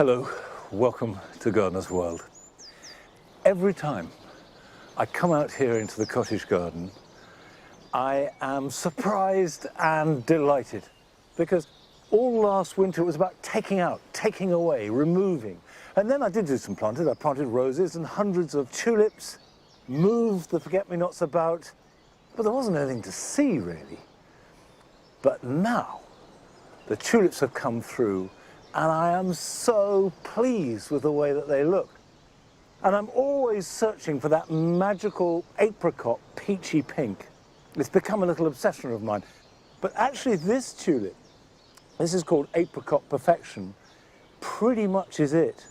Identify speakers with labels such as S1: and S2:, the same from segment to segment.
S1: Hello, welcome to Gardener's World. Every time I come out here into the cottage garden, I am surprised and delighted because all last winter it was about taking out, taking away, removing. And then I did do some planting. I planted roses and hundreds of tulips, moved the forget-me-nots about, but there wasn't anything to see really. But now the tulips have come through and I am so pleased with the way that they look. And I'm always searching for that magical apricot peachy pink. It's become a little obsession of mine. But actually this tulip, this is called Apricot Perfection, pretty much is it.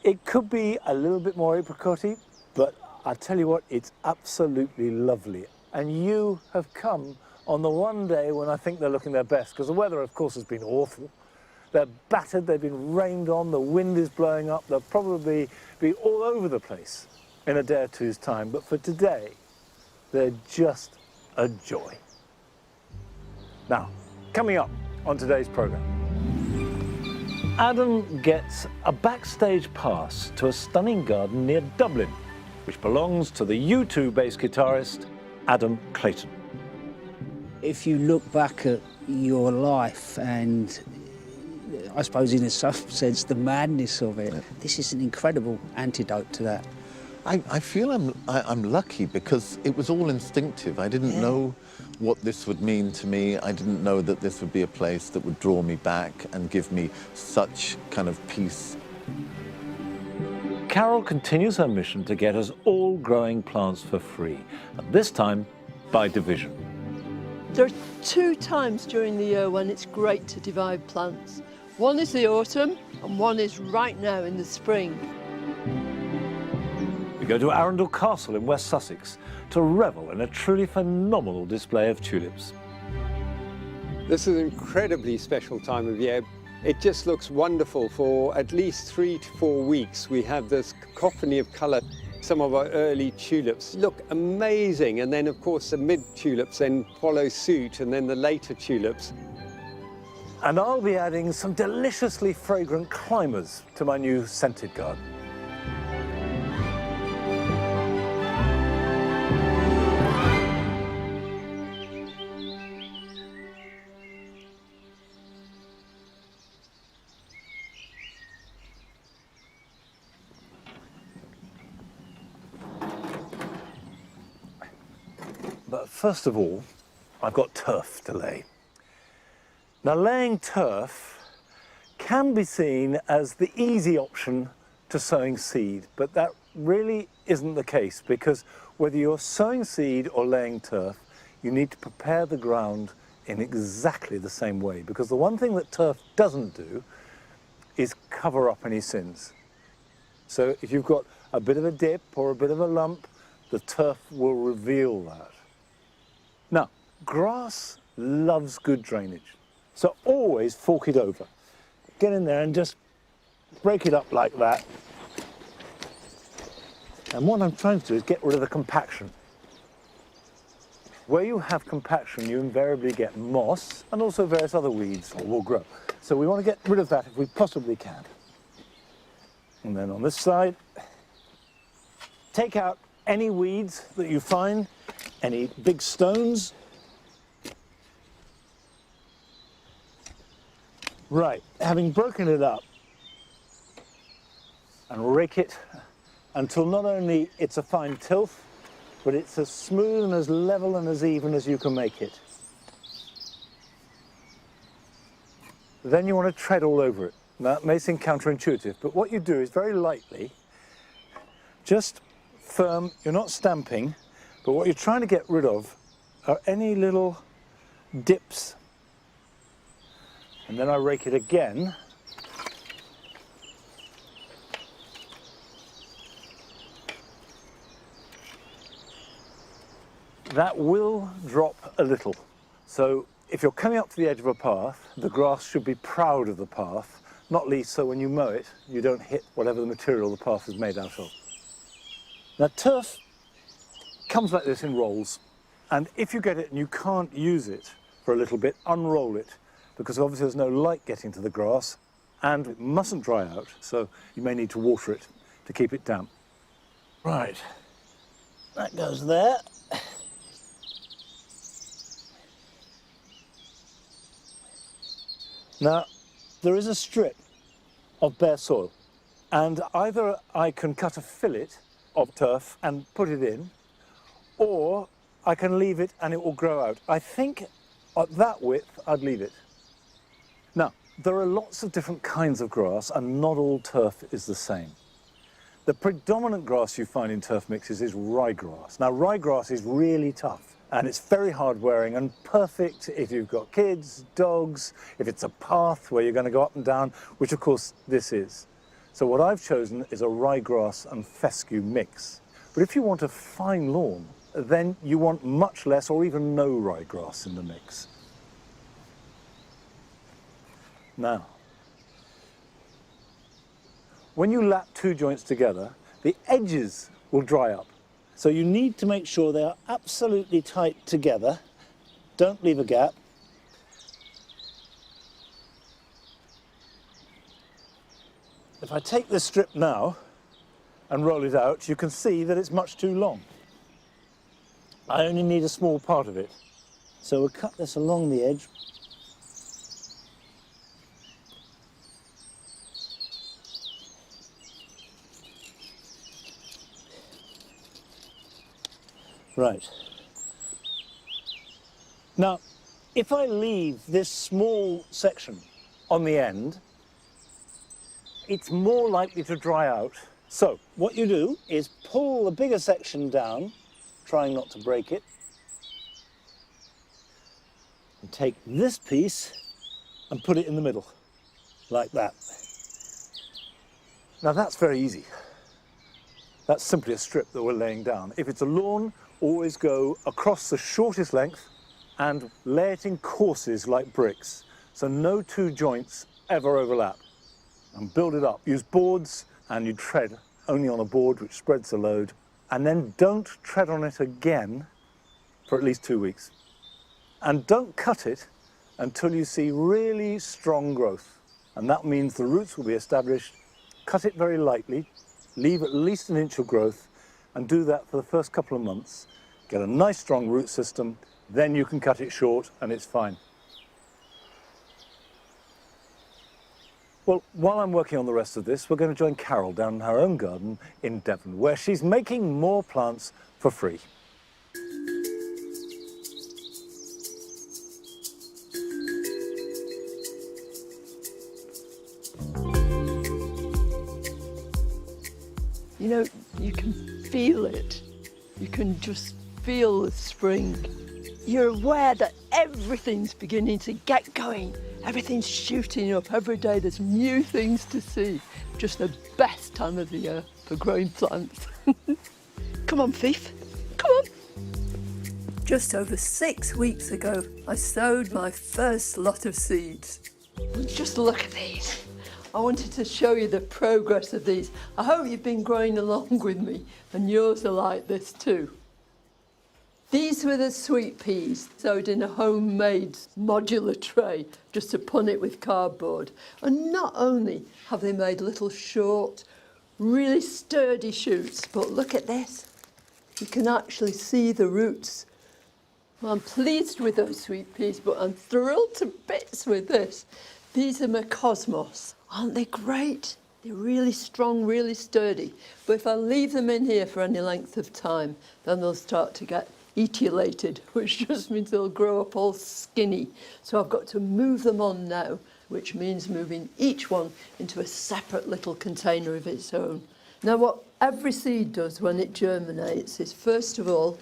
S1: It could be a little bit more apricot-y, but I tell you what, it's absolutely lovely. And you have come on the one day when I think they're looking their best, because the weather, of course, has been awful. They're battered, they've been rained on, the wind is blowing up, they'll probably be all over the place in a day or two's time. But for today, they're just a joy. Now, coming up on today's programme, Adam gets a backstage pass to a stunning garden near Dublin, which belongs to the U2-based guitarist Adam Clayton.
S2: If you look back at your life and I suppose in some sense the madness of it, this is an incredible antidote to that.
S3: I feel I'm lucky because it was all instinctive. I didn't know what this would mean to me. I didn't know that this would be a place that would draw me back and give me such kind of peace.
S1: Carol continues her mission to get us all growing plants for free, and this time by division.
S4: There are 2 times during the year when it's great to divide plants. One is the autumn and one is right now in the spring.
S1: We go to Arundel Castle in West Sussex to revel in a truly phenomenal display of tulips.
S5: This is an incredibly special time of year. It just looks wonderful. For at least 3 to 4 weeks we have this cacophony of colour. Some of our early tulips look amazing, and then of course the mid-tulips then follow suit, and then the later tulips.
S1: And I'll be adding some deliciously fragrant climbers to my new scented garden. But first of all, I've got turf to lay. Now, laying turf can be seen as the easy option to sowing seed, but that really isn't the case, because whether you're sowing seed or laying turf, you need to prepare the ground in exactly the same way, because the one thing that turf doesn't do is cover up any sins. So if you've got a bit of a dip or a bit of a lump, the turf will reveal that. Now, grass loves good drainage. So always fork it over. Get in there and just break it up like that. And what I'm trying to do is get rid of the compaction. Where you have compaction, you invariably get moss and also various other weeds will grow. So we want to get rid of that if we possibly can. And then on this side, take out any weeds that you find, any big stones. Right, having broken it up, and rake it until not only it's a fine tilth, but it's as smooth and as level and as even as you can make it. Then you want to tread all over it. Now, that may seem counterintuitive, but what you do is very lightly, just firm, you're not stamping, but what you're trying to get rid of are any little dips. And then I rake it again. That will drop a little. So if you're coming up to the edge of a path, the grass should be proud of the path, not least so when you mow it, you don't hit whatever the material the path is made out of. Now, turf comes like this in rolls, and if you get it and you can't use it for a little bit, unroll it, because obviously there's no light getting to the grass, and it mustn't dry out, so you may need to water it to keep it damp. Right, that goes there. Now, there is a strip of bare soil, and either I can cut a fillet of turf and put it in, or I can leave it and it will grow out. I think at that width, I'd leave it. Now, there are lots of different kinds of grass, and not all turf is the same. The predominant grass you find in turf mixes is ryegrass. Now, ryegrass is really tough, and it's very hard wearing and perfect if you've got kids, dogs, if it's a path where you're going to go up and down, which of course this is. So what I've chosen is a ryegrass and fescue mix. But if you want a fine lawn, then you want much less or even no ryegrass in the mix. Now, when you lap two joints together, the edges will dry up. So you need to make sure they are absolutely tight together. Don't leave a gap. If I take this strip now and roll it out, you can see that it's much too long. I only need a small part of it. So we'll cut this along the edge. Right. Now, if I leave this small section on the end, it's more likely to dry out. So what you do is pull the bigger section down, trying not to break it, and take this piece and put it in the middle, like that. Now that's very easy. That's simply a strip that we're laying down. If it's a lawn, always go across the shortest length and lay it in courses like bricks, so no two joints ever overlap. And build it up. Use boards, and you tread only on a board which spreads the load, and then don't tread on it again for at least 2 weeks. And don't cut it until you see really strong growth. And that means the roots will be established. Cut it very lightly, leave at least an inch of growth, and do that for the first couple of months. Get a nice strong root system, then you can cut it short and it's fine. Well, while I'm working on the rest of this, we're going to join Carol down in her own garden in Devon, where she's making more plants for free.
S4: You know, you can feel it. You can just feel the spring. You're aware that everything's beginning to get going. Everything's shooting up. Every day there's new things to see. Just the best time of the year for growing plants. Come on, Fief. Come on. Just over 6 weeks ago, I sowed my first lot of seeds. Just look at these. I wanted to show you the progress of these. I hope you've been growing along with me and yours are like this too. These were the sweet peas, sowed in a homemade modular tray, just to pun it with cardboard. And not only have they made little short, really sturdy shoots, but look at this. You can actually see the roots. Well, I'm pleased with those sweet peas, but I'm thrilled to bits with this. These are my cosmos. Aren't they great? They're really strong, really sturdy. But if I leave them in here for any length of time, then they'll start to get etiolated, which just means they'll grow up all skinny. So I've got to move them on now, which means moving each one into a separate little container of its own. Now, what every seed does when it germinates is, first of all,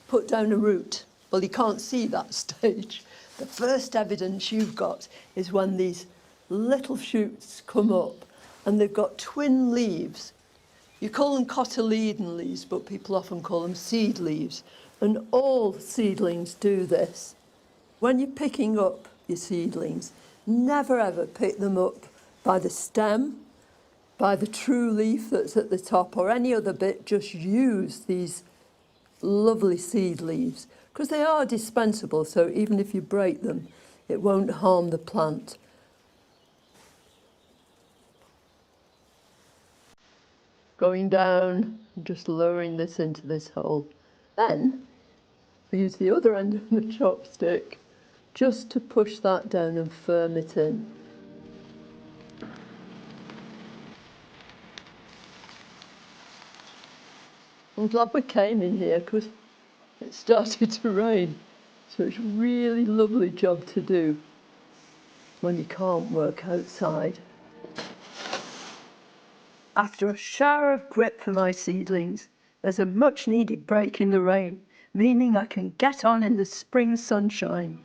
S4: put down a root. Well, you can't see that stage. The first evidence you've got is when these little shoots come up and they've got twin leaves. You call them cotyledon leaves, but people often call them seed leaves. And all seedlings do this. When you're picking up your seedlings, never ever pick them up by the stem, by the true leaf that's at the top, or any other bit. Just use these lovely seed leaves, because they are dispensable, so even if you break them, it won't harm the plant. going down, just lowering this into this hole. Then we use the other end of the chopstick just to push that down and firm it in. I'm glad we came in here because it started to rain, so it's a really lovely job to do when you can't work outside. After a shower of grip for my seedlings, there's a much needed break in the rain, meaning I can get on in the spring sunshine.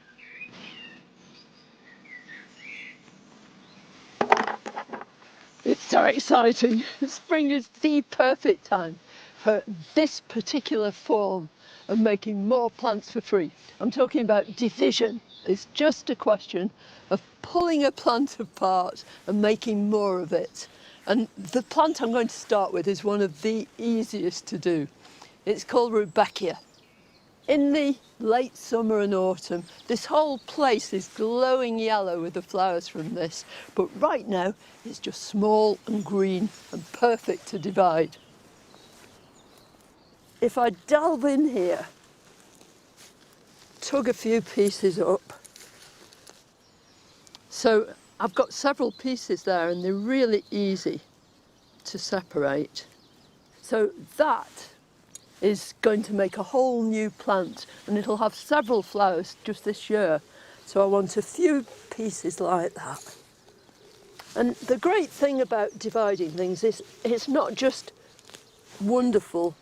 S4: It's so exciting. Spring is the perfect time for this particular form of making more plants for free. I'm talking about diffusion. It's just a question of pulling a plant apart and making more of it. And the plant I'm going to start with is one of the easiest to do. It's called Rudbeckia. In the late summer and autumn, this whole place is glowing yellow with the flowers from this, but right now it's just small and green and perfect to divide. If I delve in here, tug a few pieces up. So I've got several pieces there and they're really easy to separate. So that is going to make a whole new plant and it'll have several flowers just this year. So I want a few pieces like that. And the great thing about dividing things is it's not just wonderful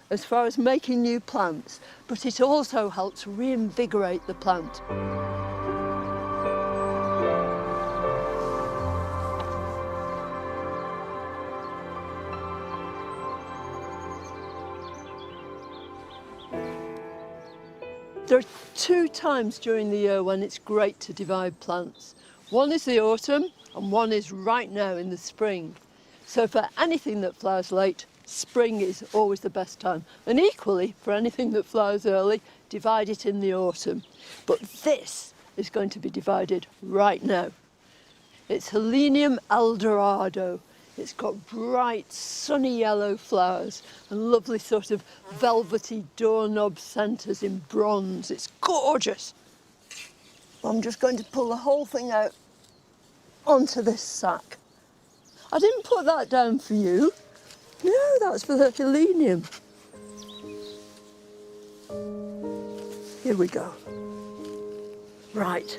S4: as far as making new plants, but it also helps reinvigorate the plant. There are two times during the year when it's great to divide plants. One is the autumn and one is right now in the spring. So for anything that flowers late, spring is always the best time. And equally, for anything that flowers early, divide it in the autumn. But this is going to be divided right now. It's Helenium Eldorado. It's got bright, sunny yellow flowers and lovely sort of velvety doorknob centres in bronze. It's gorgeous. I'm just going to pull the whole thing out onto this sack. I didn't put that down for you. No, that's for the Helenium. Here we go. Right.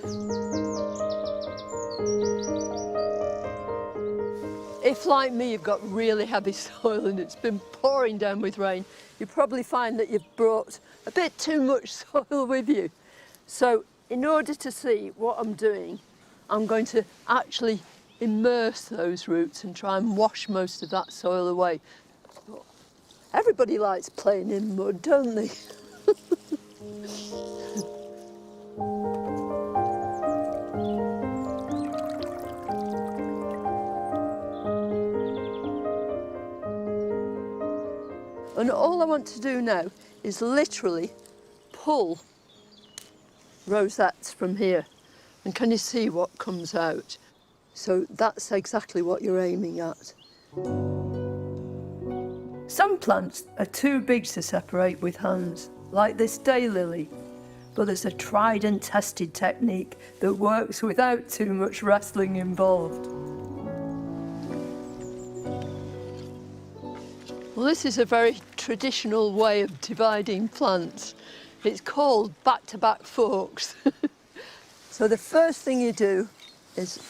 S4: If, like me, you've got really heavy soil and it's been pouring down with rain, you probably find that you've brought a bit too much soil with you. So in order to see what I'm doing, I'm going to actually immerse those roots and try and wash most of that soil away. Everybody likes playing in mud, don't they? And all I want to do now is literally pull rosettes from here. And can you see what comes out? So that's exactly what you're aiming at. Some plants are too big to separate with hands, like this daylily. But there's a tried and tested technique that works without too much wrestling involved. Well, this is a very traditional way of dividing plants. It's called back-to-back forks. So the first thing you do is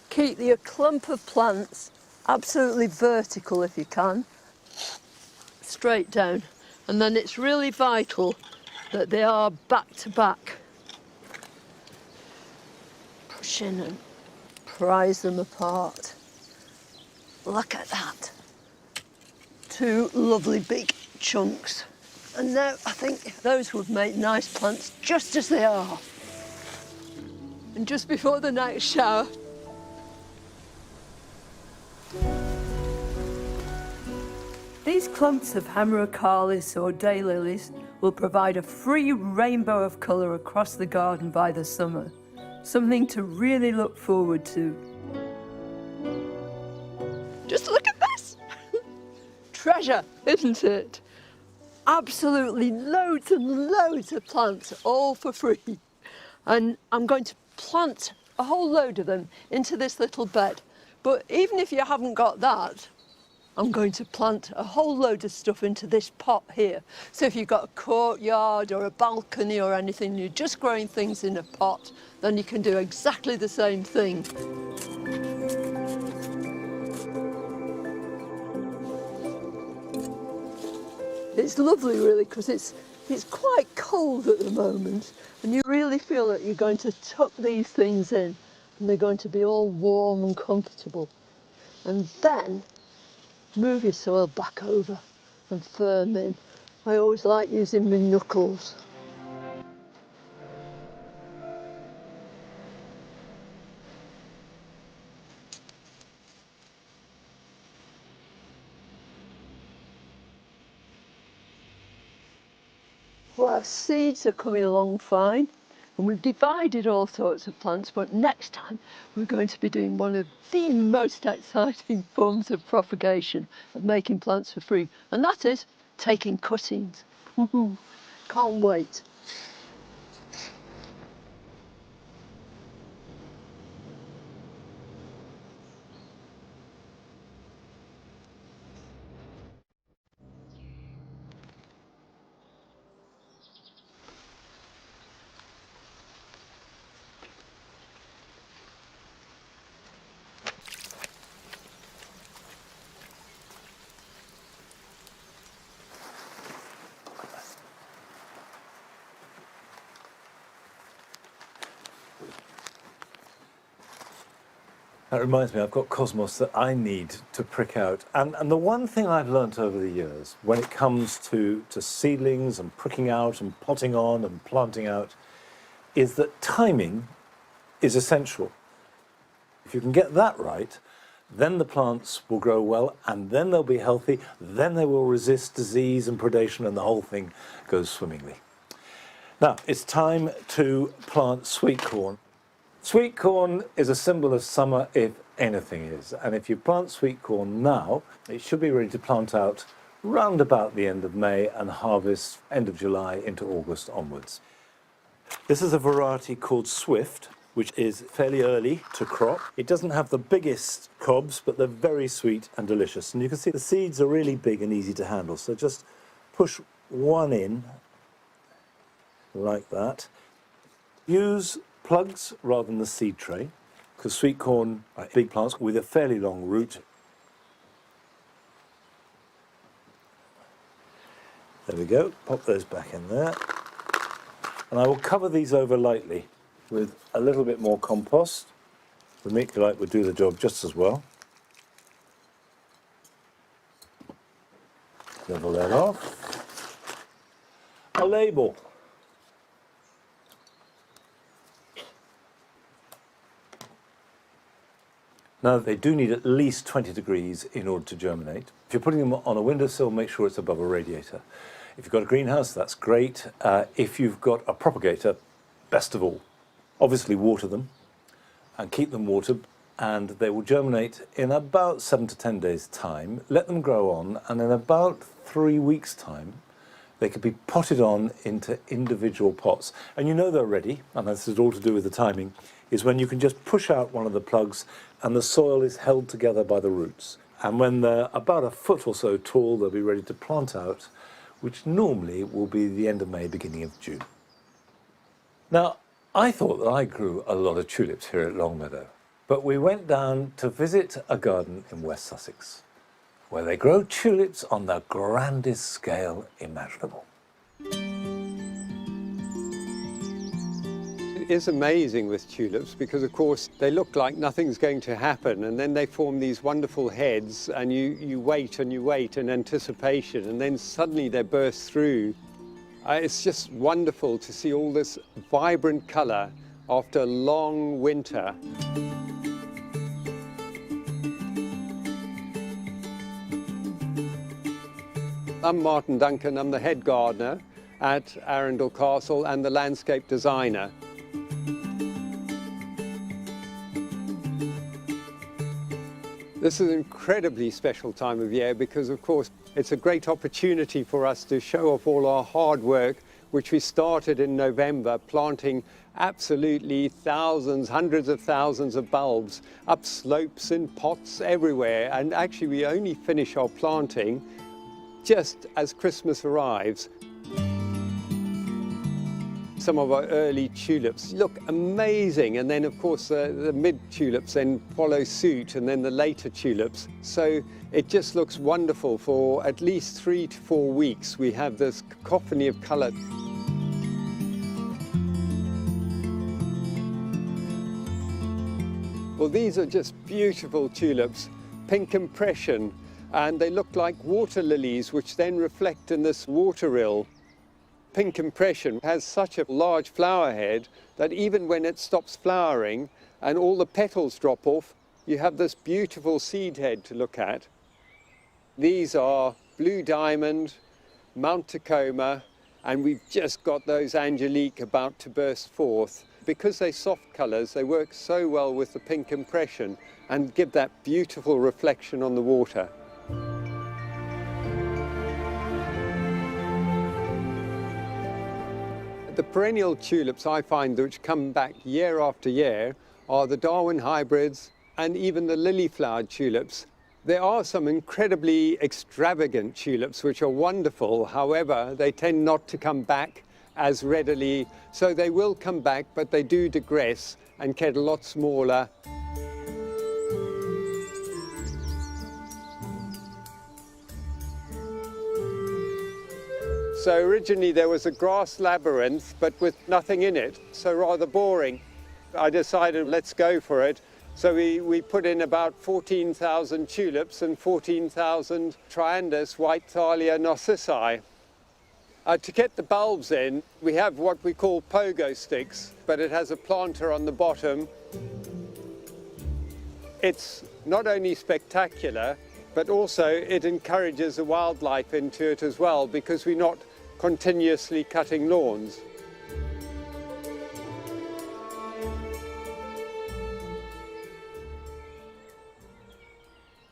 S4: keep your clump of plants absolutely vertical if you can, straight down. And then it's really vital that they are back-to-back. Push in and prise them apart. Look at that. Two lovely big chunks. And now I think those would make nice plants just as they are. And just before the next shower, these clumps of hemerocallis or daylilies will provide a free rainbow of colour across the garden by the summer. Something to really look forward to. Just look at this! treasure, isn't it? Absolutely loads and loads of plants, all for free. And I'm going to plant a whole load of them into this little bed. But even if you haven't got that, I'm going to plant a whole load of stuff into this pot here. So if you've got a courtyard or a balcony or anything, you're just growing things in a pot, then you can do exactly the same thing. It's lovely, really, because it's quite cold at the moment, and you really feel that you're going to tuck these things in, and they're going to be all warm and comfortable. And then move your soil back over and firm in. I always like using my knuckles. Well, our seeds are coming along fine, and we've divided all sorts of plants, but next time we're going to be doing one of the most exciting forms of propagation of making plants for free, and that is taking cuttings. Can't wait.
S1: That reminds me, I've got cosmos that I need to prick out. And the one thing I've learnt over the years, when it comes to seedlings and pricking out and potting on and planting out, is that timing is essential. If you can get that right, then the plants will grow well, and then they'll be healthy, then they will resist disease and predation, and the whole thing goes swimmingly. Now, it's time to plant sweet corn. Sweet corn is a symbol of summer, if anything is. And if you plant sweet corn now, it should be ready to plant out round about the end of May and harvest end of July into August onwards. This is a variety called Swift, which is fairly early to crop. It doesn't have the biggest cobs, but they're very sweet and delicious. And you can see the seeds are really big and easy to handle. So just push one in like that. Use plugs rather than the seed tray, because sweet corn are big plants with a fairly long root. There we go, pop those back in there. And I will cover these over lightly with a little bit more compost. The vermiculite would do the job just as well. Level that off. A label. Now, they do need at least 20 degrees in order to germinate. If you're putting them on a windowsill, make sure it's above a radiator. If you've got a greenhouse, that's great. If you've got a propagator, best of all. Obviously, water them and keep them watered, and they will germinate in about 7 to 10 days' time. Let them grow on, and in about 3 weeks' time, they could be potted on into individual pots. And you know they're ready, and this is all to do with the timing, is when you can just push out one of the plugs and the soil is held together by the roots. And when they're about a foot or so tall, they'll be ready to plant out, which normally will be the end of May, beginning of June. Now, I thought that I grew a lot of tulips here at Longmeadow, but we went down to visit a garden in West Sussex, where they grow tulips on the grandest scale imaginable.
S5: It is amazing with tulips because, of course, they look like nothing's going to happen, and then they form these wonderful heads, and you wait and you wait in anticipation, and then suddenly they burst through. It's just wonderful to see all this vibrant colour after a long winter. I'm Martin Duncan. I'm the head gardener at Arundel Castle and the landscape designer. This is an incredibly special time of year because, of course, it's a great opportunity for us to show off all our hard work, which we started in November, planting absolutely thousands, hundreds of thousands of bulbs up slopes in pots everywhere. And actually, we only finish our planting just as Christmas arrives. Some of our early tulips look amazing, and then of course the mid tulips then follow suit, and then the later tulips. So it just looks wonderful. For at least 3 to 4 weeks we have this cacophony of colour. Well, these are just beautiful tulips, pink impression, and they look like water lilies, which then reflect in this water rill. Pink impression has such a large flower head that even when it stops flowering and all the petals drop off, you have this beautiful seed head to look at. These are blue diamond, Mount Tacoma, and we've just got those Angelique about to burst forth. Because they're soft colours, they work so well with the pink impression and give that beautiful reflection on the water. The perennial tulips I find which come back year after year are the Darwin hybrids and even the lily-flowered tulips. There are some incredibly extravagant tulips which are wonderful, however, they tend not to come back as readily, so they will come back, but they do digress and get a lot smaller. So originally there was a grass labyrinth, but with nothing in it, so rather boring. I decided let's go for it. So we put in about 14,000 tulips and 14,000 Triandus white thalia narcissi. To get the bulbs in, we have what we call pogo sticks, but it has a planter on the bottom. It's not only spectacular, but also it encourages the wildlife into it as well, because we're not continuously cutting lawns.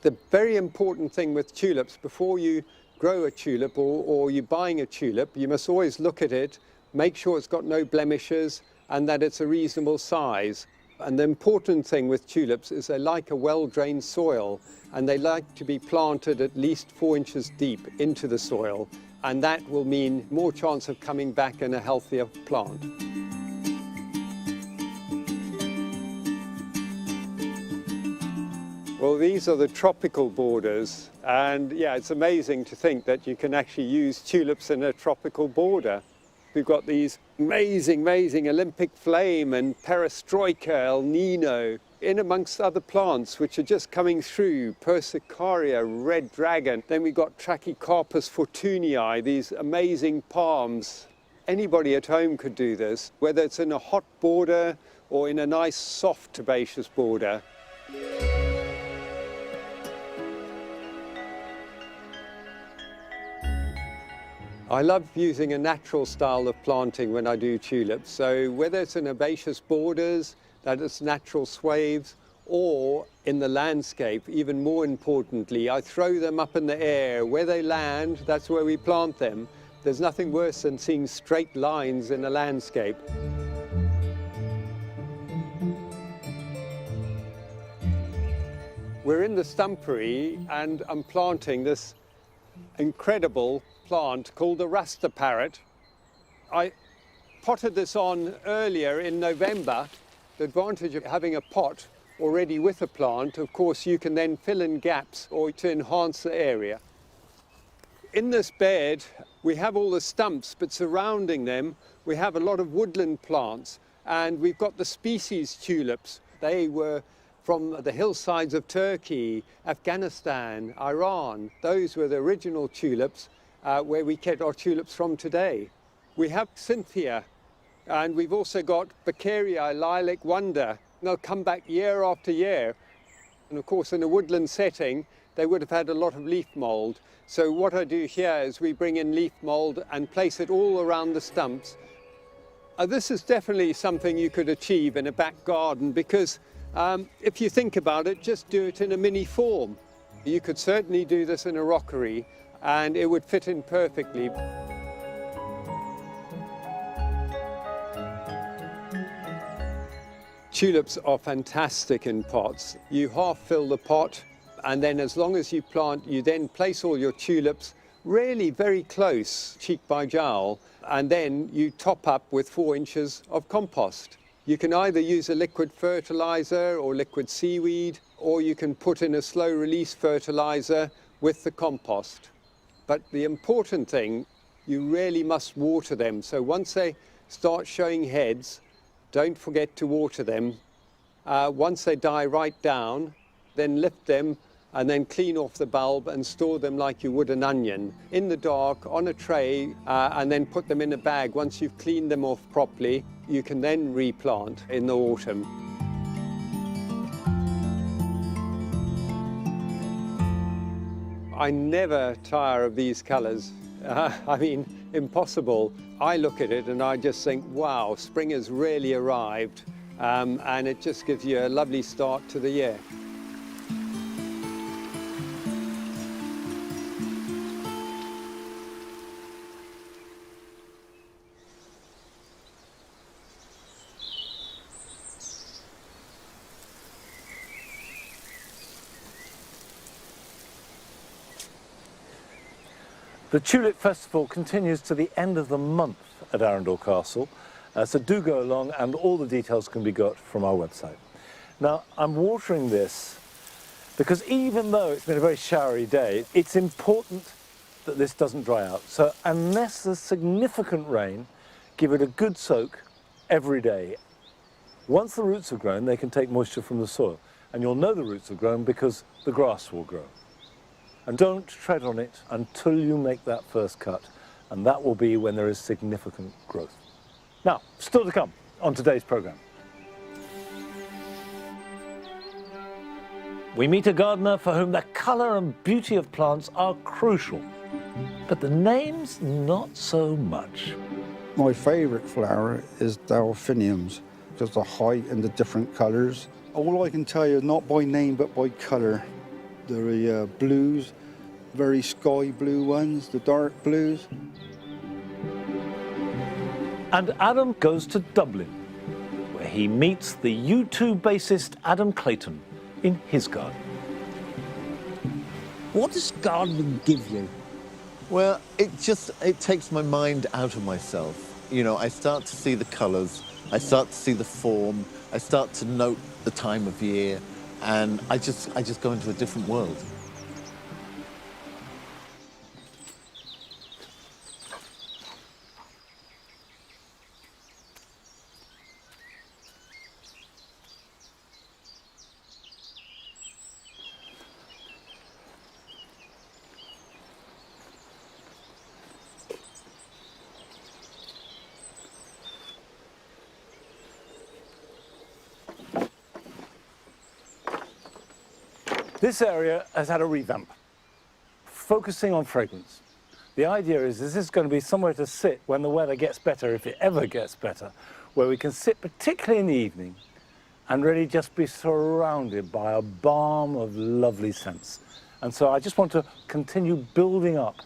S5: The very important thing with tulips, before you grow a tulip or you're buying a tulip, you must always look at it, make sure it's got no blemishes and that it's a reasonable size. And the important thing with tulips is they like a well-drained soil, and they like to be planted at least 4 inches deep into the soil, and that will mean more chance of coming back in a healthier plant. Well, these are the tropical borders, and yeah, it's amazing to think that you can actually use tulips in a tropical border. We've got these amazing Olympic flame and perestroika, El Nino, in amongst other plants which are just coming through, Persicaria, red dragon. Then we've got Trachycarpus fortunii, these amazing palms. Anybody at home could do this, whether it's in a hot border or in a nice soft herbaceous border. I love using a natural style of planting when I do tulips. So whether it's in herbaceous borders, that is natural swaths, or in the landscape, even more importantly, I throw them up in the air. Where they land, that's where we plant them. There's nothing worse than seeing straight lines in a landscape. We're in the stumpery and I'm planting this incredible plant called the rasta parrot. I potted this on earlier in November. The advantage of having a pot already with a plant, of course, you can then fill in gaps or to enhance the area. In this bed, we have all the stumps, but surrounding them, we have a lot of woodland plants, and we've got the species tulips. They were from the hillsides of Turkey, Afghanistan, Iran. Those were the original tulips where we get our tulips from today. We have Cynthia, and we've also got Beccarii, lilac wonder. They'll come back year after year. And of course, in a woodland setting, they would have had a lot of leaf mold. So what I do here is we bring in leaf mold and place it all around the stumps. This is definitely something you could achieve in a back garden, because If you think about it, just do it in a mini form. You could certainly do this in a rockery and it would fit in perfectly. Tulips are fantastic in pots. You half fill the pot, and then as long as you plant, you then place all your tulips really very close, cheek by jowl, and then you top up with 4 inches of compost. You can either use a liquid fertilizer or liquid seaweed, or you can put in a slow release fertilizer with the compost. But the important thing, you really must water them. So once they start showing heads, don't forget to water them. Once they die right down, then lift them and then clean off the bulb and store them like you would an onion in the dark on a tray, and then put them in a bag. Once you've cleaned them off properly, you can then replant in the autumn. I never tire of these colours. I mean, impossible. I look at it and I just think, wow, spring has really arrived, and it just gives you a lovely start to the year.
S1: The Tulip Festival continues to the end of the month at Arundel Castle, so do go along, and all the details can be got from our website. Now, I'm watering this because even though it's been a very showery day, it's important that this doesn't dry out. So unless there's significant rain, give it a good soak every day. Once the roots have grown, they can take moisture from the soil, and you'll know the roots have grown because the grass will grow. And don't tread on it until you make that first cut, and that will be when there is significant growth. Now, still to come on today's programme. We meet a gardener for whom the colour and beauty of plants are crucial, but the names not so much.
S6: My favourite flower is delphiniums, because the height and the different colours. All I can tell you, not by name but by colour. The blues, very sky blue ones, the dark blues.
S1: And Adam goes to Dublin, where he meets the U2 bassist Adam Clayton in his garden.
S2: What does gardening give you?
S3: Well, it takes my mind out of myself. You know, I start to see the colours, I start to see the form, I start to note the time of year, and I just go into a different world.
S1: This area has had a revamp, focusing on fragrance. The idea is this is going to be somewhere to sit when the weather gets better, if it ever gets better, where we can sit, particularly in the evening, and really just be surrounded by a balm of lovely scents. And so I just want to continue building up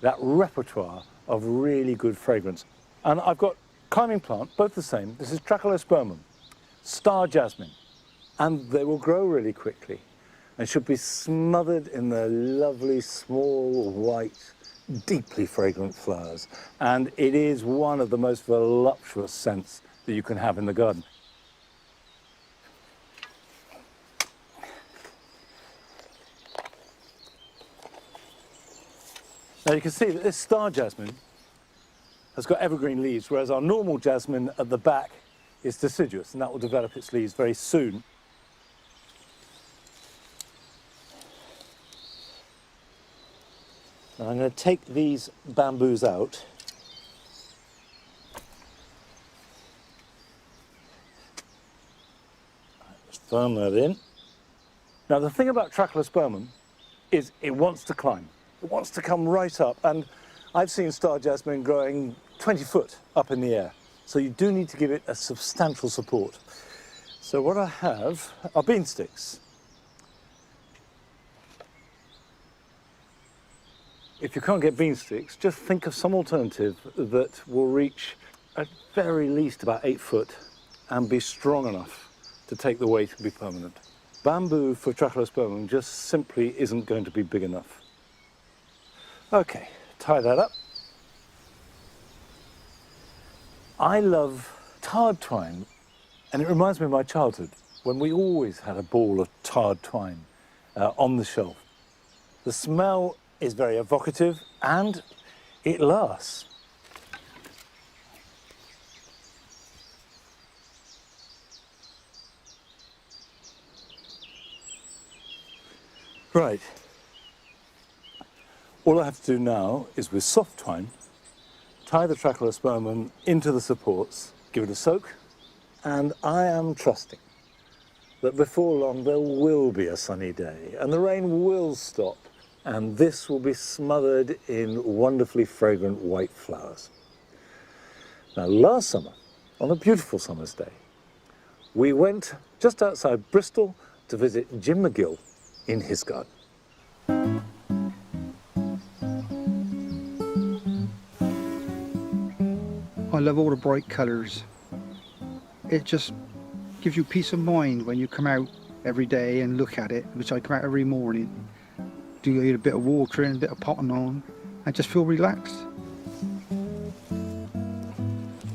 S1: that repertoire of really good fragrance. And I've got climbing plant, both the same. This is Trachelospermum, star jasmine, and they will grow really quickly and should be smothered in the lovely, small, white, deeply fragrant flowers. And it is one of the most voluptuous scents that you can have in the garden. Now you can see that this star jasmine has got evergreen leaves, whereas our normal jasmine at the back is deciduous, and that will develop its leaves very soon. Now I'm going to take these bamboos out. Just firm that in. Now the thing about Trachelospermum is it wants to climb. It wants to come right up, and I've seen star jasmine growing 20 foot up in the air. So you do need to give it a substantial support. So what I have are bean sticks. If you can't get bean sticks, just think of some alternative that will reach at very least about 8 foot and be strong enough to take the weight and be permanent. Bamboo for Trachelospermum just simply isn't going to be big enough. Okay, tie that up. I love tarred twine, and it reminds me of my childhood when we always had a ball of tarred twine on the shelf. The smell is very evocative and it lasts. Right. All I have to do now is with soft twine, tie the Trachelospermum into the supports, give it a soak, and I am trusting that before long there will be a sunny day and the rain will stop and this will be smothered in wonderfully fragrant white flowers. Now, last summer, on a beautiful summer's day, we went just outside Bristol to visit Jim McGill in his garden.
S6: I love all the bright colours. It just gives you peace of mind when you come out every day and look at it, which I come out every morning. Do a bit of watering, a bit of potting on, and just feel relaxed.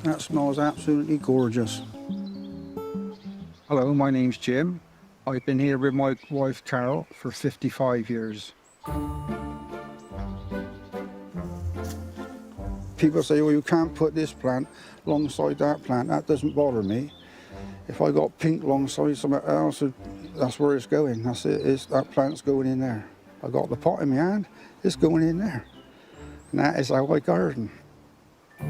S6: That smells absolutely gorgeous. Hello, my name's Jim. I've been here with my wife Carol for 55 years. People say, well, you can't put this plant alongside that plant. That doesn't bother me. If I got pink alongside something else, that's where it's going. That's it. That plant's going in there. I got the pot in my hand, it's going in there. And that is how I garden.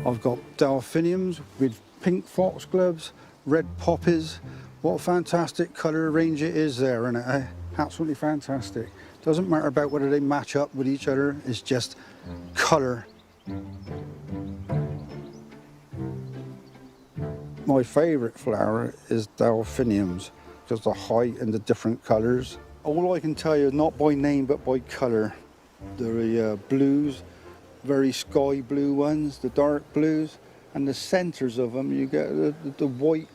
S6: I've got delphiniums with pink foxgloves, red poppies. What a fantastic colour range it is there, isn't it? Absolutely fantastic. Doesn't matter about whether they match up with each other, it's just colour. My favourite flower is delphiniums because the height and the different colours. All I can tell you, not by name but by colour. There are blues, very sky blue ones, the dark blues, and the centres of them, you get the white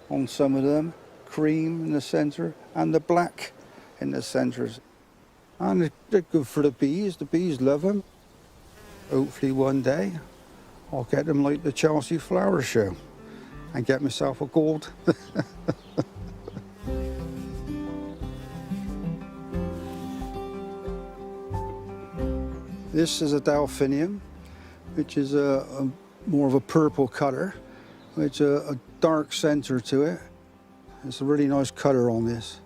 S6: on some of them, cream in the centre, and the black in the centres. And they're good for the bees love them. Hopefully one day I'll get them like the Chelsea Flower Show and get myself a gold. This is a delphinium, which is more of a purple colour, which a dark centre to it. It's a really nice colour on this,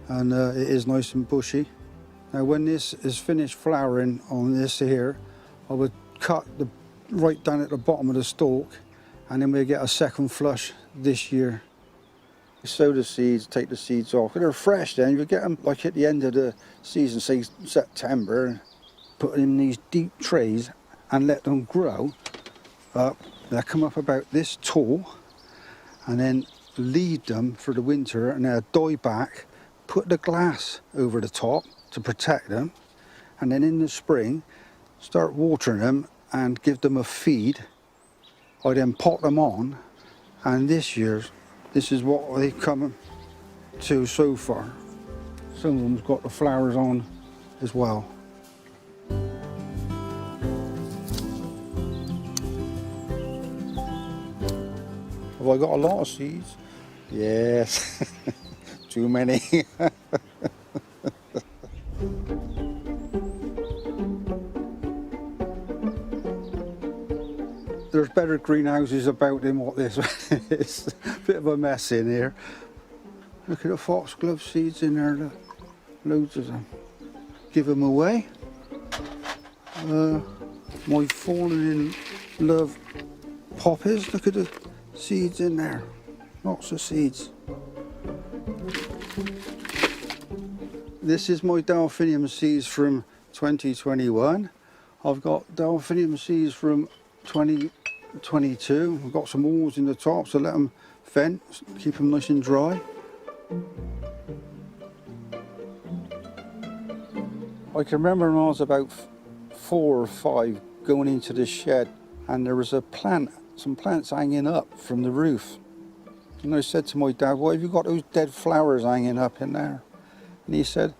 S6: and it is nice and bushy. Now, when this is finished flowering on this here, I would cut right down at the bottom of the stalk, and then we get a second flush this year. You sow the seeds, take the seeds off. They're fresh then, you get them like at the end of the season, say September, put them in these deep trays and let them grow up. They'll come up about this tall, and then lead them for the winter, and they'll die back, put the glass over the top to protect them, and then in the spring start watering them and give them a feed. I then pot them on, and this is what they've come to so far. Some of them's got the flowers on as well. Have I got a lot of seeds? Yes, too many. There's better greenhouses about than what this is. A bit of a mess in here. Look at the foxglove seeds in there, look. Loads of them. Give them away. My fallen in love poppies, look at the seeds in there. Lots of seeds. This is my delphinium seeds from 2021. I've got delphinium seeds from 2022. I've got some walls in the top, so let them vent, keep them nice and dry. I can remember when I was about 4 or 5 going into the shed, and there was some plants hanging up from the roof. And I said to my dad, "Why have you got those dead flowers hanging up in there?" And he said,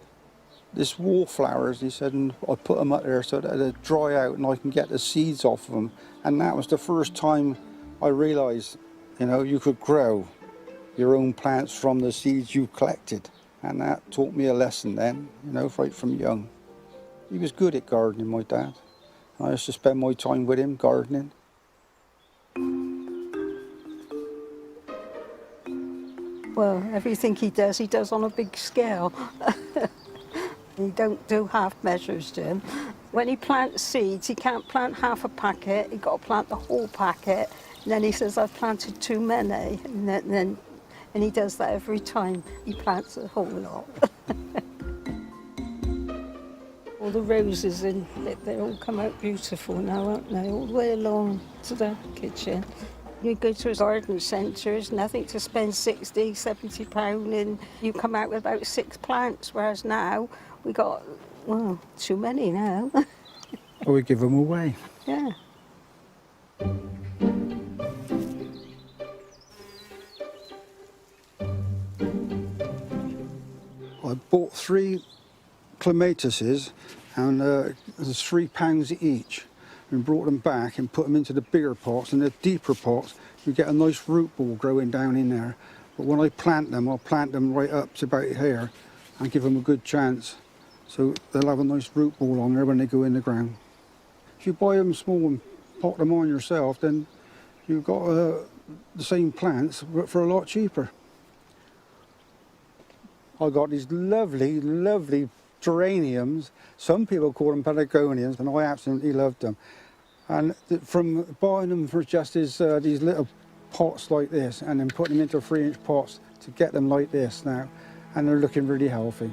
S6: "This wallflowers," he said, "and I put them up there so that they dry out and I can get the seeds off of them." And that was the first time I realised, you know, you could grow your own plants from the seeds you collected. And that taught me a lesson then, you know, right from young. He was good at gardening, my dad. I used to spend my time with him gardening.
S7: Well, everything he does on a big scale. He don't do half measures to him. When he plants seeds, he can't plant half a packet, he's got to plant the whole packet. And then he says, "I've planted too many." And he does that every time. He plants a whole lot. All the roses, they all come out beautiful now, aren't they? All the way along to the kitchen. You go to a garden centre, there's nothing to spend 60, 70 pounds in. You come out with about 6 plants, whereas now we got, well, too many now.
S6: Or we give them away.
S7: Yeah.
S6: I bought 3 clematises, and it was £3 each, and brought them back and put them into the bigger pots. And the deeper pots, you get a nice root ball growing down in there. But when I plant them, I'll plant them right up to about here and give them a good chance. So they'll have a nice root ball on there when they go in the ground. If you buy them small and pot them on yourself, then you've got the same plants but for a lot cheaper. I got these lovely, lovely geraniums. Some people call them pelargoniums, and I absolutely loved them. And from buying them for just these little pots like this, and then putting them into 3-inch pots to get them like this now, and they're looking really healthy.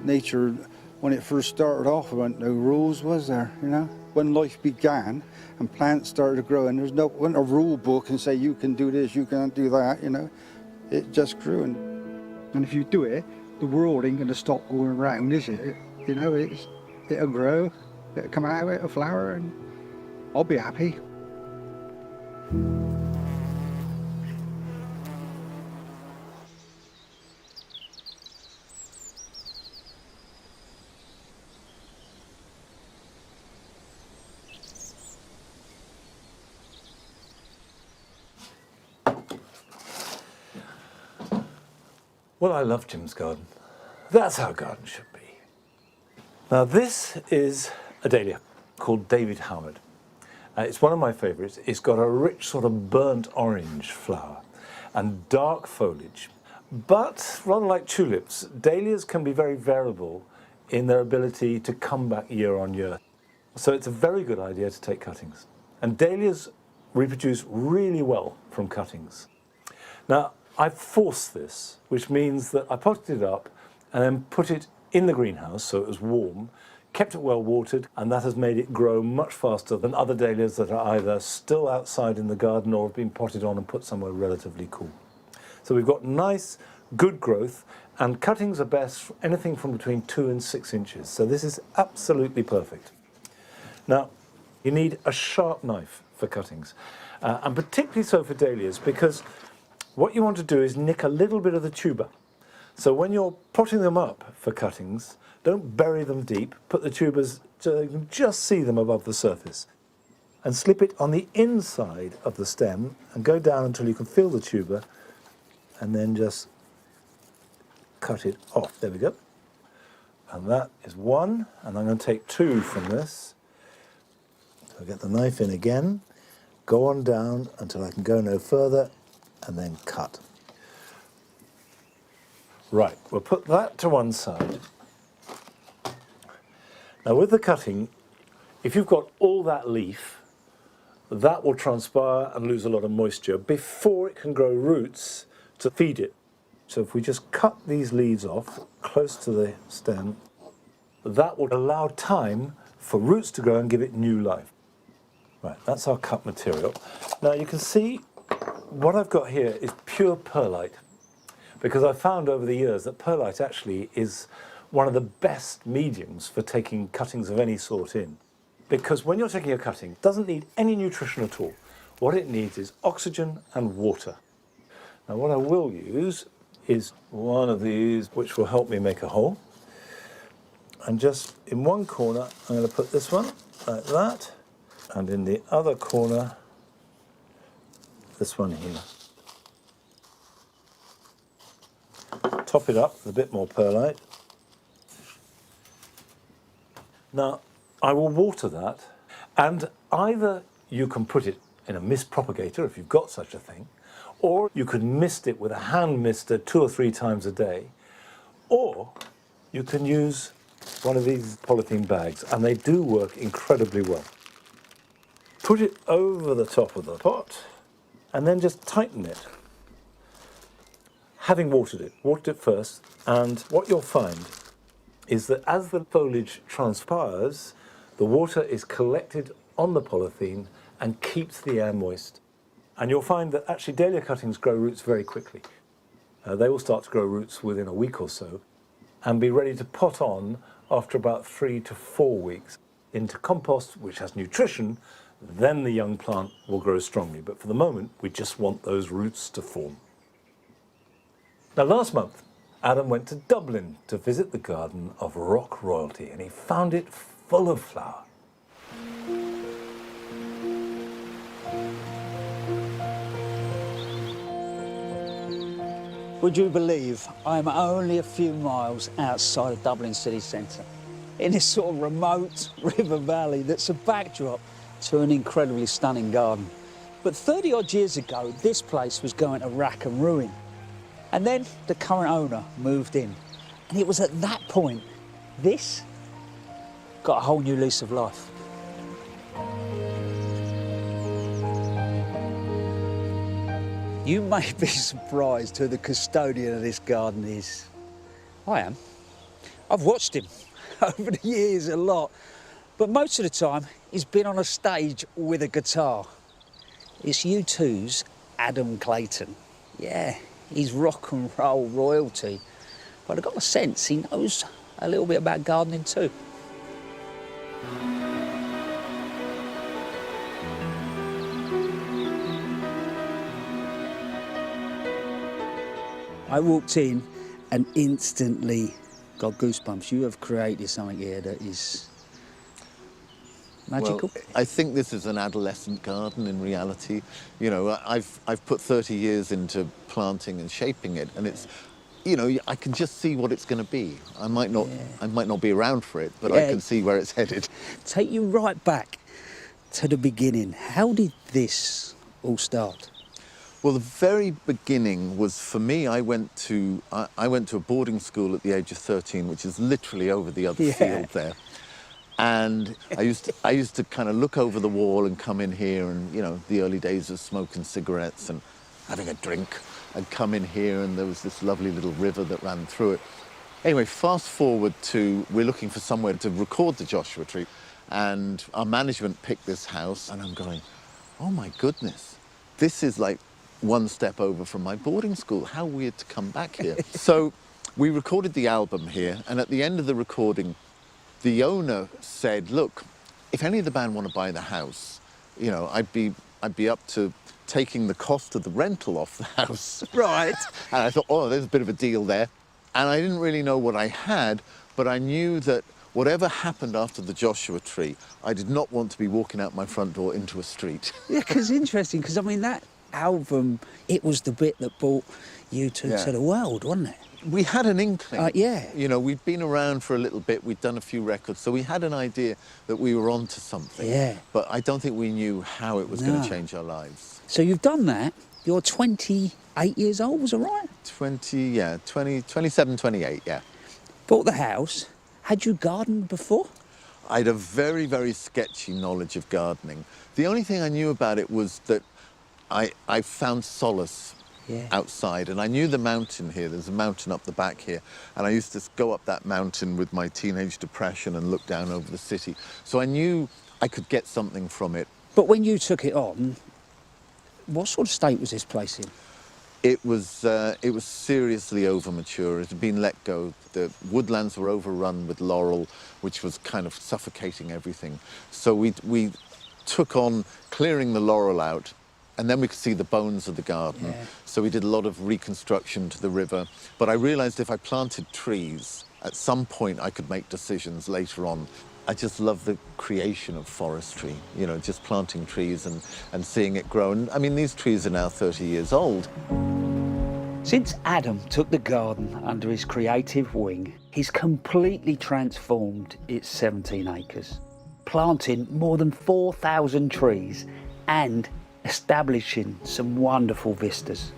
S6: Nature, when it first started off, there weren't no rules, was there, you know? When life began and plants started growing, there wasn't a rule book and say you can do this, you can't do that, you know? It just grew, and if you do it, the world ain't going to stop going around, is it? You know, it'll grow, it'll come out, it'll flower, and I'll be happy.
S1: Well, I love Jim's garden. That's how a garden should be. Now, this is a dahlia called David Howard. It's one of my favourites. It's got a rich sort of burnt orange flower and dark foliage. But rather like tulips, dahlias can be very variable in their ability to come back year on year. So it's a very good idea to take cuttings. And dahlias reproduce really well from cuttings. Now, I forced this, which means that I potted it up and then put it in the greenhouse so it was warm, kept it well watered, and that has made it grow much faster than other dahlias that are either still outside in the garden or have been potted on and put somewhere relatively cool. So we've got nice, good growth, and cuttings are best anything from between 2 and 6 inches. So this is absolutely perfect. Now, you need a sharp knife for cuttings, and particularly so for dahlias, because what you want to do is nick a little bit of the tuber. So when you're potting them up for cuttings, don't bury them deep. Put the tubers so you can just see them above the surface. And slip it on the inside of the stem and go down until you can feel the tuber, and then just cut it off. There we go. And that is one, and I'm going to take 2 from this. So get the knife in again, go on down until I can go no further, and then cut. Right, we'll put that to one side. Now with the cutting, if you've got all that leaf, that will transpire and lose a lot of moisture before it can grow roots to feed it. So if we just cut these leaves off close to the stem, that will allow time for roots to grow and give it new life. Right, that's our cut material. Now you can see What I've got here is pure perlite, because I've found over the years that perlite actually is one of the best mediums for taking cuttings of any sort in. Because when you're taking a cutting, it doesn't need any nutrition at all. What it needs is oxygen and water. Now what I will use is one of these which will help me make a hole. And just in one corner, I'm going to put this one like that. And in the other corner, this one here. Top it up with a bit more perlite. Now, I will water that, and either you can put it in a mist propagator if you've got such a thing, or you can mist it with a hand mister 2 or 3 times a day, or you can use one of these polythene bags, and they do work incredibly well. Put it over the top of the pot, and then just tighten it. Having watered it first, and what you'll find is that as the foliage transpires, the water is collected on the polythene and keeps the air moist. And you'll find that actually dahlia cuttings grow roots very quickly. They will start to grow roots within a week or so and be ready to pot on after about 3 to 4 weeks into compost, which has nutrition. Then the young plant will grow strongly. But for the moment, we just want those roots to form. Now, last month, Adam went to Dublin to visit the garden of rock royalty, and he found it full of flower.
S2: Would you believe I'm only a few miles outside of Dublin city centre, in this sort of remote river valley that's a backdrop to an incredibly stunning garden. But 30 odd years ago, this place was going to rack and ruin. And then the current owner moved in. And it was at that point, this got a whole new lease of life. You may be surprised who the custodian of this garden is. I am. I've watched him over the years a lot, but most of the time he's been on a stage with a guitar. It's U2's Adam Clayton. Yeah, he's rock and roll royalty, but I got a sense he knows a little bit about gardening too. I walked in and instantly got goosebumps. You have created something here that is magical.
S3: Well, I think this is an adolescent garden in reality. You know, I've put 30 years into planting and shaping it, and it's, you know, I can just see what it's going to be. I might not be around for it, but I can see where it's headed.
S2: Take you right back to the beginning. How did this all start?
S3: Well, the very beginning was, for me, I went to a boarding school at the age of 13, which is literally over the other field there. And I used to kind of look over the wall and come in here, and, you know, the early days of smoking cigarettes and having a drink. I'd come in here and there was this lovely little river that ran through it. Anyway, fast forward to, we're looking for somewhere to record the Joshua Tree, and our management picked this house, and I'm going, oh my goodness, this is like one step over from my boarding school. How weird to come back here. So we recorded the album here, and at the end of the recording, the owner said, look, if any of the band want to buy the house, you know, I'd be up to taking the cost of the rental off the house.
S2: Right.
S3: And I thought, oh, there's a bit of a deal there. And I didn't really know what I had, but I knew that whatever happened after the Joshua Tree, I did not want to be walking out my front door into a street.
S2: Yeah, because interesting, because I mean, that album, it was the bit that brought you to the world, wasn't it?
S3: We had an inkling.
S2: Yeah.
S3: You know, we'd been around for a little bit, we'd done a few records, so we had an idea that we were onto something.
S2: Yeah.
S3: But I don't think we knew how it was going to change our lives.
S2: So you've done that. You're 28 years old, was it right?
S3: 27, 28, yeah.
S2: Bought the house. Had you gardened before?
S3: I had a very, very sketchy knowledge of gardening. The only thing I knew about it was that I found solace outside, and I knew the mountain here. There's a mountain up the back here, and I used to go up that mountain with my teenage depression and look down over the city. So I knew I could get something from it.
S2: But when you took it on, What sort of state was this place in?
S3: It was seriously over-mature. It had been let go. The woodlands were overrun with laurel, which was kind of suffocating everything. So we took on clearing the laurel out, and then we could see the bones of the garden.
S2: Yeah.
S3: So we did a lot of reconstruction to the river. But I realized if I planted trees, at some point I could make decisions later on. I just love the creation of forestry, you know, just planting trees and seeing it grow. And I mean, these trees are now 30 years old.
S2: Since Adam took the garden under his creative wing, he's completely transformed its 17 acres, planting more than 4,000 trees and establishing some wonderful vistas.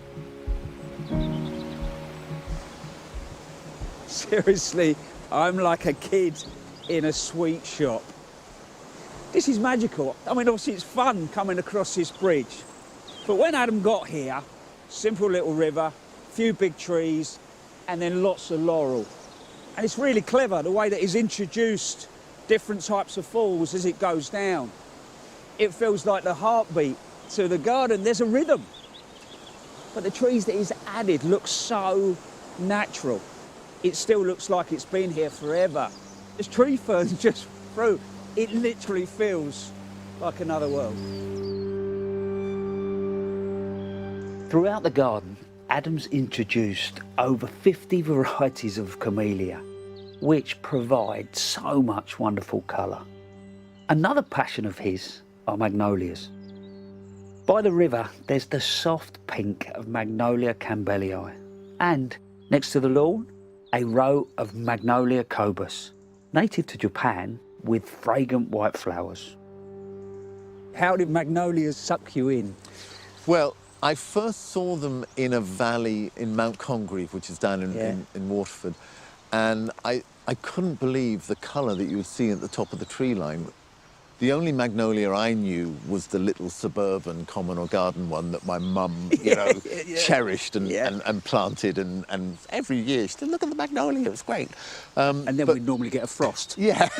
S2: Seriously, I'm like a kid in a sweet shop. This is magical. I mean, obviously it's fun coming across this bridge. But when Adam got here, simple little river, few big trees, and then lots of laurel. And it's really clever, the way that he's introduced different types of falls as it goes down. It feels like the heartbeat to the garden. There's a rhythm. But the trees that he's added look so natural. It still looks like it's been here forever. There's tree ferns just through. It literally feels like another world. Throughout the garden, Adam's introduced over 50 varieties of camellia, which provide so much wonderful colour. Another passion of his are magnolias. By the river, there's the soft pink of Magnolia camelliae, and next to the lawn, a row of Magnolia cobus, native to Japan, with fragrant white flowers. How did magnolias suck you in?
S3: Well, I first saw them in a valley in Mount Congreve, which is down in Waterford, and I couldn't believe the colour that you would see at the top of the tree line. The only magnolia I knew was the little suburban common or garden one that my mum, you know, cherished and planted, and every year she said, "Look at the magnolia, it was great."
S2: And then we'd normally get a frost.
S3: Yeah.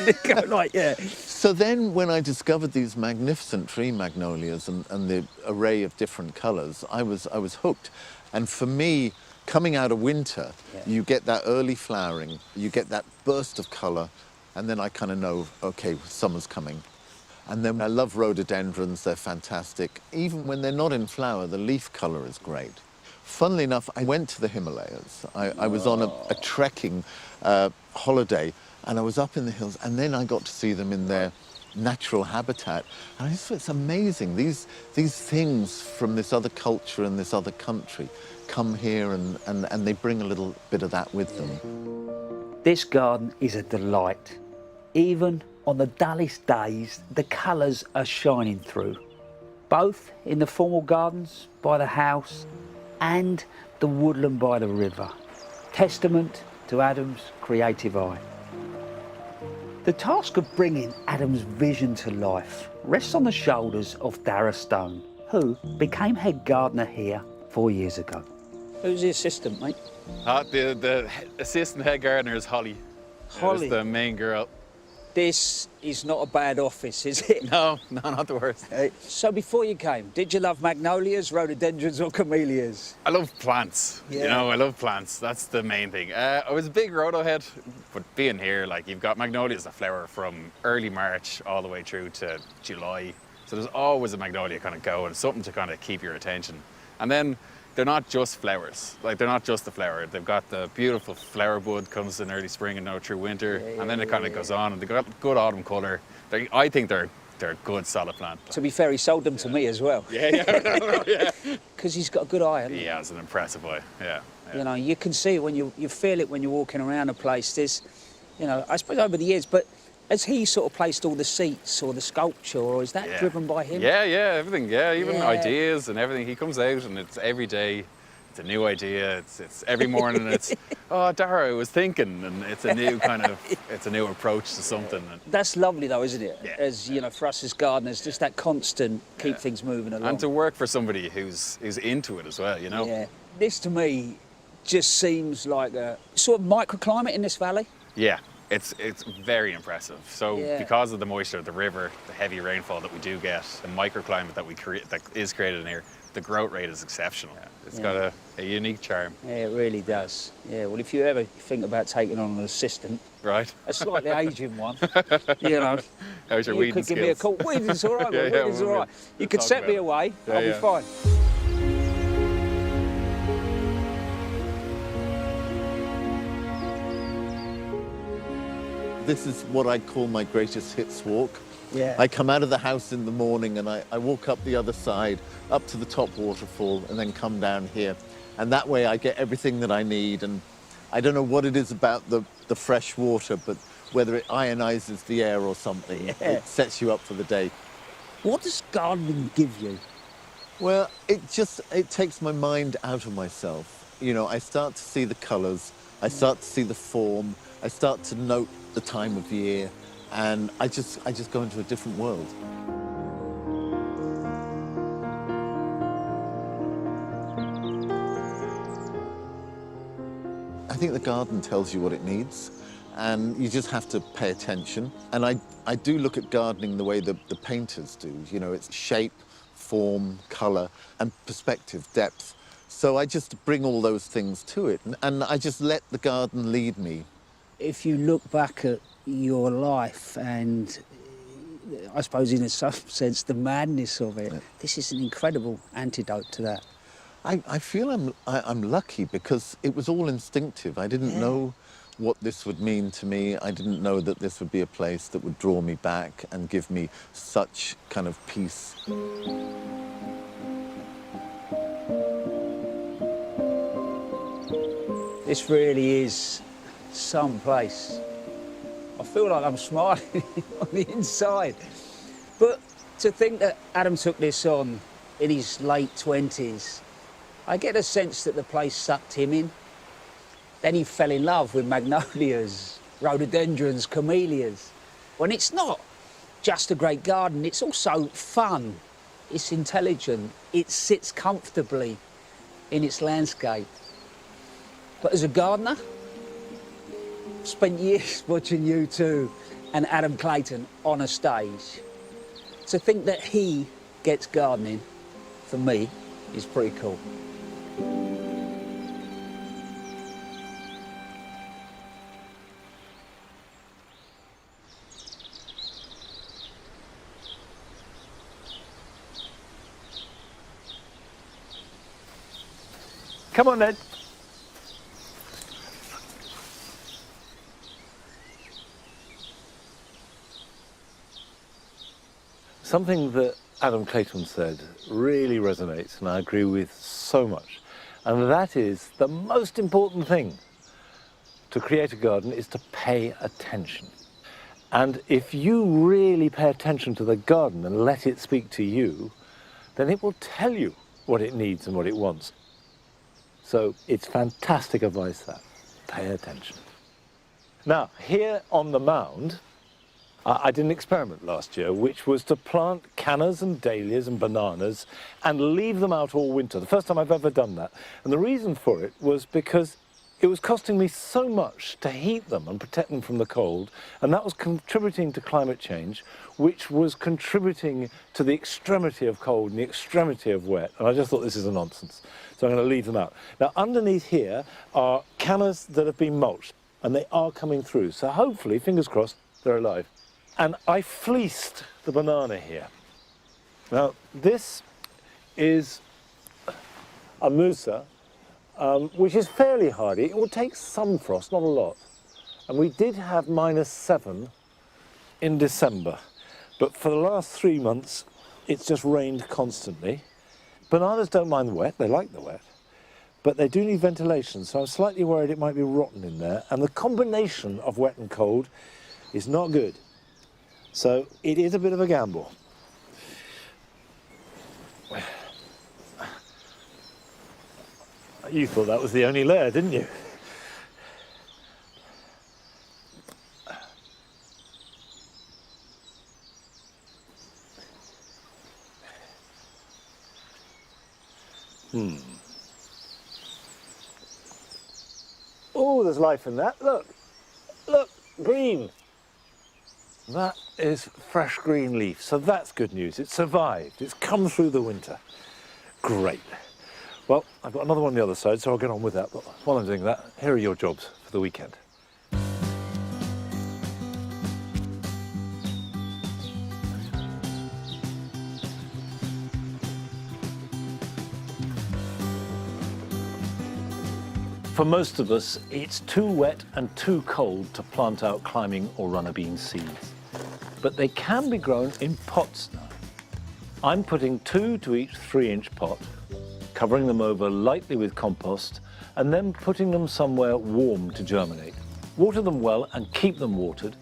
S2: Like, yeah.
S3: So then when I discovered these magnificent tree magnolias and the array of different colours, I was hooked. And for me, coming out of winter, you get that early flowering, you get that burst of colour, and then I kind of know, okay, summer's coming. And then I love rhododendrons, they're fantastic. Even when they're not in flower, the leaf colour is great. Funnily enough, I went to the Himalayas. I was on a trekking holiday, and I was up in the hills, and then I got to see them in their natural habitat. And I just thought, it's amazing. These things from this other culture and this other country come here, and they bring a little bit of that with them.
S2: This garden is a delight. Even on the dullest days, the colours are shining through, both in the formal gardens by the house and the woodland by the river. Testament to Adam's creative eye. The task of bringing Adam's vision to life rests on the shoulders of Dara Stone, who became head gardener here 4 years ago. Who's the assistant, mate?
S8: The assistant head gardener is Holly.
S2: Holly?
S8: Is the main girl.
S2: This is not a bad office, is it?
S8: No, not the worst.
S2: So before you came, did you love magnolias, rhododendrons or camellias?
S8: I love plants, you know, I love plants. That's the main thing. I was a big rhodo head, but being here, like, you've got magnolias that flower from early March all the way through to July. So there's always a magnolia kind of going, something to kind of keep your attention. And then they're not just flowers, like they're not just the flower. They've got the beautiful flower bud, comes in early spring and now through winter, and then it kind of goes on, and they've got good autumn colour. I think they're a good solid plant.
S2: To be fair, he sold them to me as well.
S8: Yeah.
S2: Because he's got a good eye, hasn't he?
S8: He has an impressive eye, yeah.
S2: You know, you can see it when you feel it when you're walking around a place. There's, you know, I suppose over the years, but has he sort of placed all the seats or the sculpture, or is that driven by him?
S8: Yeah, everything, even ideas and everything. He comes out and it's every day, it's a new idea, it's every morning it's, oh, Dara, I was thinking, and it's a new kind of, it's a new approach to something.
S2: That's lovely though, isn't it?
S8: Yeah.
S2: As, you know, for us as gardeners, just that constant keep things moving along.
S8: And to work for somebody who's into it as well, you know?
S2: Yeah. This to me just seems like a sort of microclimate in this valley.
S8: Yeah, It's very impressive. So
S2: Yeah.
S8: because of the moisture of the river, the heavy rainfall that we do get, the microclimate that that is created in here, the growth rate is exceptional. It's got a unique charm.
S2: Yeah, it really does. Yeah, well, if you ever think about taking on an assistant,
S8: Right.
S2: a slightly aging one, you know,
S8: How's your
S2: you
S8: weeding
S2: could give me a
S8: skills?
S2: call. Weeding's all right,
S8: Yeah,
S2: well,
S8: yeah,
S2: weeding's all
S8: we'll
S2: right. You
S8: we'll
S2: could
S8: talk
S2: set
S8: about
S2: me
S8: it.
S2: away,
S8: Yeah,
S2: I'll be
S8: yeah.
S2: fine.
S3: This is what I call my greatest hits walk.
S2: Yeah.
S3: I come out of the house in the morning and I walk up the other side, up to the top waterfall, and then come down here. And that way I get everything that I need. And I don't know what it is about the fresh water, but whether it ionizes the air or something, it sets you up for the day.
S2: What does gardening give you?
S3: Well, it takes my mind out of myself. You know, I start to see the colors, I start to see the form, I start to note the time of year, and I just go into a different world. I think the garden tells you what it needs, and you just have to pay attention. And I do look at gardening the way the painters do. You know, it's shape, form, color, and perspective, depth. So I just bring all those things to it, and I just let the garden lead me.
S2: If you look back at your life and I suppose in some sense the madness of it, this is an incredible antidote to that.
S3: I feel I'm lucky because it was all instinctive. I didn't know what this would mean to me. I didn't know that this would be a place that would draw me back and give me such kind of peace.
S2: This really is some place. I feel like I'm smiling on the inside. But to think that Adam took this on in his late 20s, I get a sense that the place sucked him in. Then he fell in love with magnolias, rhododendrons, camellias. When it's not just a great garden, it's also fun, it's intelligent, it sits comfortably in its landscape. But as a gardener, I've spent years watching you two and Adam Clayton on a stage. To think that he gets gardening, for me, is pretty cool.
S1: Come on, Ned. Something that Adam Clayton said really resonates, and I agree with so much. And that is the most important thing to create a garden is to pay attention. And if you really pay attention to the garden and let it speak to you, then it will tell you what it needs and what it wants. So it's fantastic advice, that. Pay attention. Now, here on the mound, I did an experiment last year, which was to plant cannas and dahlias and bananas and leave them out all winter. The first time I've ever done that. And the reason for it was because it was costing me so much to heat them and protect them from the cold, and that was contributing to climate change, which was contributing to the extremity of cold and the extremity of wet. And I just thought, this is a nonsense. So I'm going to leave them out. Now, underneath here are cannas that have been mulched, and they are coming through. So hopefully, fingers crossed, they're alive. And I fleeced the banana here. Now, this is a musa, which is fairly hardy. It will take some frost, not a lot. And we did have -7 in December. But for the last 3 months, it's just rained constantly. Bananas don't mind the wet, they like the wet. But they do need ventilation, so I'm slightly worried it might be rotten in there. And the combination of wet and cold is not good. So it is a bit of a gamble. You thought that was the only layer, didn't you? Oh, there's life in that. Look, look. green. That is fresh green leaf, so that's good news. It's survived, it's come through the winter. Great. Well, I've got another one on the other side, so I'll get on with that. But while I'm doing that, here are your jobs for the weekend. For most of us, it's too wet and too cold to plant out climbing or runner bean seeds. But they can be grown in pots now. I'm putting 2 to each 3-inch pot, covering them over lightly with compost, and then putting them somewhere warm to germinate. Water them well and keep them watered,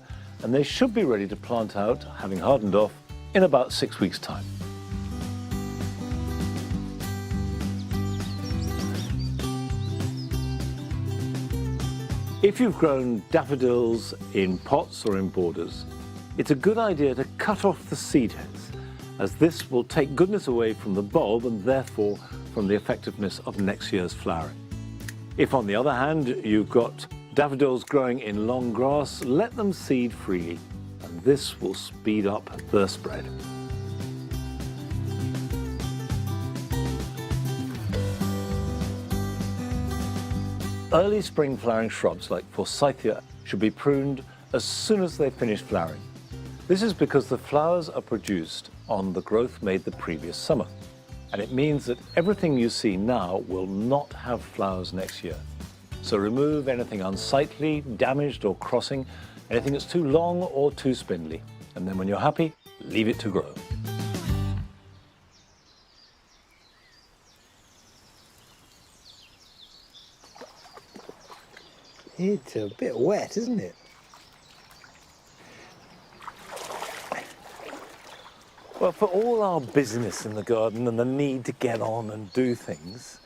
S1: and they should be ready to plant out, having hardened off, in about 6 weeks' time. If you've grown daffodils in pots or in borders, it's a good idea to cut off the seed heads, as this will take goodness away from the bulb and therefore from the effectiveness of next year's flowering. If, on the other hand, you've got daffodils growing in long grass, let them seed freely, and this will speed up their spread. Early spring flowering shrubs like forsythia should be pruned as soon as they finish flowering. This is because the flowers are produced on the growth made the previous summer, and it means that everything you see now will not have flowers next year. So remove anything unsightly, damaged or crossing, anything that's too long or too spindly, and then when you're happy, leave it to grow.
S2: It's a bit wet, isn't it?
S1: Well, for all our busyness in the garden and the need to get on and do things,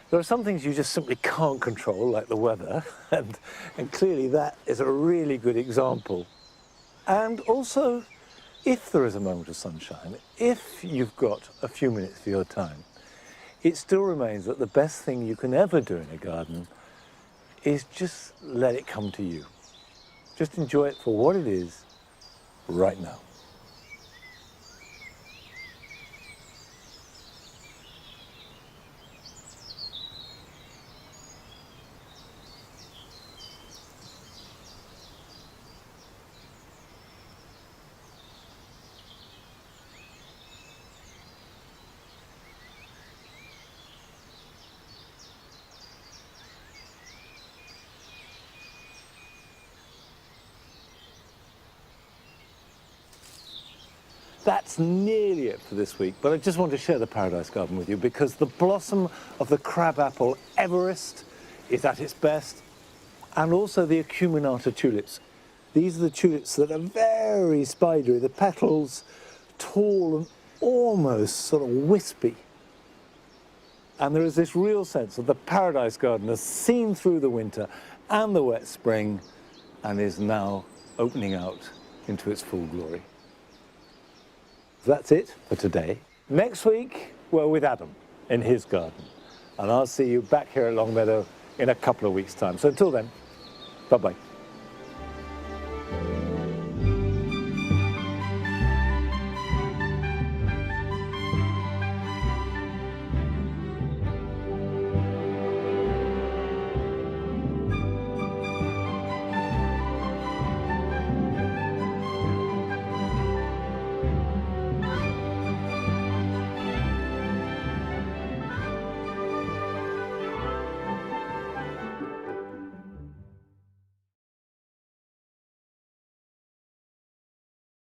S1: there are some things you just simply can't control, like the weather, and clearly that is a really good example. And also, if there is a moment of sunshine, if you've got a few minutes for your time, it still remains that the best thing you can ever do in a garden is just let it come to you. Just enjoy it for what it is right now. That's nearly it for this week, but I just want to share the Paradise Garden with you because the blossom of the crabapple Everest is at its best, and also the acuminata tulips. These are the tulips that are very spidery, the petals tall and almost sort of wispy. And there is this real sense of the Paradise Garden has seen through the winter and the wet spring and is now opening out into its full glory. That's it for today. Next week, we're with Adam in his garden. And I'll see you back here at Longmeadow in a couple of weeks' time. So until then, bye-bye.